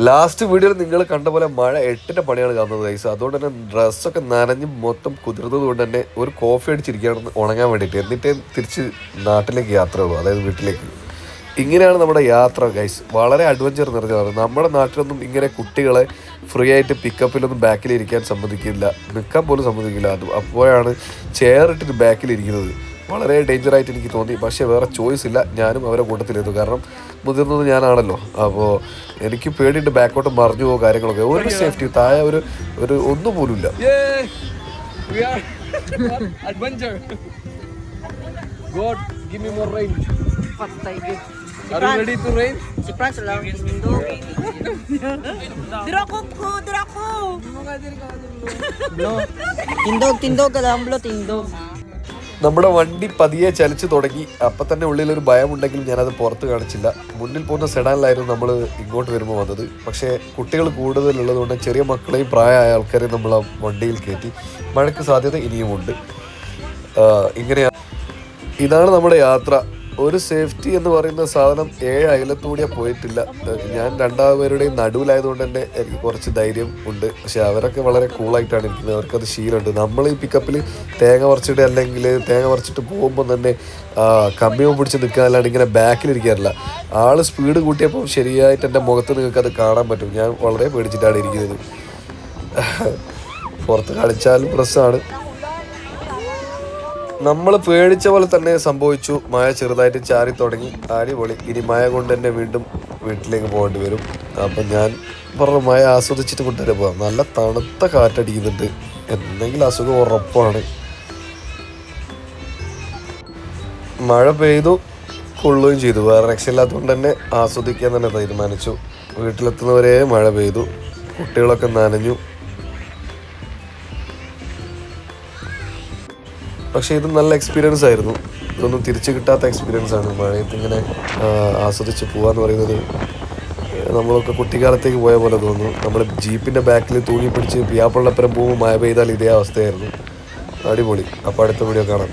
Last വീഡിയോയിൽ നിങ്ങൾ കണ്ട പോലെ മഴ 8ന്റെ പണിയാണ് കാണുന്നത് ഗൈസ്. അതുകൊണ്ട് തന്നെ ഡ്രസ്സൊക്കെ നനഞ്ഞ് മൊത്തം കുതിർന്നത് കൊണ്ട് തന്നെ ഒരു കോഫി അടിച്ചിരിക്കുകയാണ് ഉണങ്ങാൻ വേണ്ടിയിട്ട്. എന്നിട്ടേ തിരിച്ച് നാട്ടിലേക്ക് യാത്രയുള്ളൂ, അതായത് വീട്ടിലേക്ക്. ഇങ്ങനെയാണ് നമ്മുടെ യാത്ര ഗൈസ്. വളരെ അഡ്വഞ്ചർ നിറഞ്ഞതാണ്. നമ്മുടെ നാട്ടിലൊന്നും ഇങ്ങനെ കുട്ടികളെ ഫ്രീ ആയിട്ട് പിക്കപ്പിലൊന്നും ബാക്കിലിരിക്കാൻ സമ്മതിക്കില്ല, നിൽക്കാൻ പോലും സമ്മതിക്കില്ല. അപ്പോഴാണ് ചെയറിട്ടിട്ട് ബാക്കിലിരിക്കുന്നത്. വളരെ ഡേഞ്ചറായിട്ട് എനിക്ക് തോന്നി. പക്ഷേ വേറെ ചോയ്സ് ഇല്ല, ഞാനും അവരെ കൂട്ടത്തിലെത്തും. കാരണം മുതിർന്നത് ഞാനാണല്ലോ. അപ്പോൾ എനിക്ക് പേടിയിട്ട് ബാക്കോട്ട് മറിഞ്ഞു പോകും കാര്യങ്ങളൊക്കെ. ഒരു സേഫ്റ്റി താഴെ ഒരു ഒന്നും പോലും ഇല്ല. നമ്മുടെ വണ്ടി പതിയെ ചലിച്ചു തുടങ്ങി. അപ്പം തന്നെ ഉള്ളിലൊരു ഭയമുണ്ടെങ്കിലും ഞാനത് പുറത്ത് കാണിച്ചില്ല. മുന്നിൽ പോകുന്ന സെഡാനിലായിരുന്നു നമ്മൾ ഇങ്ങോട്ട് വരുമ്പോൾ വന്നത്. പക്ഷേ കുട്ടികൾ കൂടുതലുള്ളതുകൊണ്ട് ചെറിയ മക്കളെയും പ്രായമായ ആൾക്കാരെയും നമ്മൾ ആ വണ്ടിയിൽ കയറ്റി. മഴയ്ക്ക് സാധ്യത ഇനിയുമുണ്ട്. ഇതാണ് നമ്മുടെ യാത്ര. ഒരു സേഫ്റ്റി എന്ന് പറയുന്ന സാധനം 7 അയലത്തൂടിയാ പോയിട്ടില്ല. ഞാൻ രണ്ടാമരുടെയും നടുവിലായതുകൊണ്ട് തന്നെ എനിക്ക് കുറച്ച് ധൈര്യം ഉണ്ട്. പക്ഷെ അവരൊക്കെ വളരെ കൂളായിട്ടാണ് ഇരിക്കുന്നത്, അവർക്കത് ശീലമുണ്ട്. നമ്മൾ ഈ പിക്കപ്പിൽ തേങ്ങ പറിച്ചിട്ട് അല്ലെങ്കിൽ തേങ്ങ പറിച്ചിട്ട് പോകുമ്പോൾ തന്നെ കമ്പിയും പിടിച്ച് നിൽക്കാനല്ലാണ്ട് ഇങ്ങനെ ബാക്കിലിരിക്കാറില്ല. ആൾ സ്പീഡ് കൂട്ടിയപ്പോൾ ശരിയായിട്ട് എൻ്റെ മുഖത്ത് നിങ്ങൾക്ക് അത് കാണാൻ പറ്റും. ഞാൻ വളരെ പേടിച്ചിട്ടാണ് ഇരിക്കുന്നത്. പുറത്ത് കളിച്ചാലും പ്രശ്നമാണ്. നമ്മൾ പേടിച്ച പോലെ തന്നെ സംഭവിച്ചു. മഴ ചെറുതായിട്ട് ചാരി തുടങ്ങി. അടിപൊളി. ഇനി മഴ കൊണ്ട് തന്നെ വീണ്ടും വീട്ടിലേക്ക് പോകേണ്ടി വരും. അപ്പം ഞാൻ പറഞ്ഞു മഴ ആസ്വദിച്ചിട്ട് കൊണ്ടുവരെ പോകാം. നല്ല തണുത്ത കാറ്റടിക്കുന്നുണ്ട്. എന്തെങ്കിലും അസുഖം ഉറപ്പാണ്. മഴ പെയ്തു, കൊള്ളുകയും ചെയ്തു. വേറെ രക്ഷയില്ലാത്തതുകൊണ്ട് തന്നെ ആസ്വദിക്കാൻ തന്നെ തീരുമാനിച്ചു. വീട്ടിലെത്തുന്നവരെ മഴ പെയ്തു, കുട്ടികളൊക്കെ നനഞ്ഞു. പക്ഷേ ഇത് നല്ല എക്സ്പീരിയൻസ് ആയിരുന്നു. ഇതൊന്നും തിരിച്ചു കിട്ടാത്ത എക്സ്പീരിയൻസ് ആണ്. മഴയത്ത് ഇങ്ങനെ ആസ്വദിച്ച് പോകാന്ന് പറയുന്നത് നമ്മളൊക്കെ കുട്ടിക്കാലത്തേക്ക് പോയ പോലെ തോന്നുന്നു. നമ്മൾ ജീപ്പിൻ്റെ ബാക്കിൽ തൂങ്ങി പിടിച്ച് പിയാപ്പള്ളപ്പുരം പോകുമ്പോൾ മഴ പെയ്താൽ ഇതേ അവസ്ഥയായിരുന്നു. അടിപൊളി. അപ്പോൾ അടുത്ത വീഡിയോ കാണാം.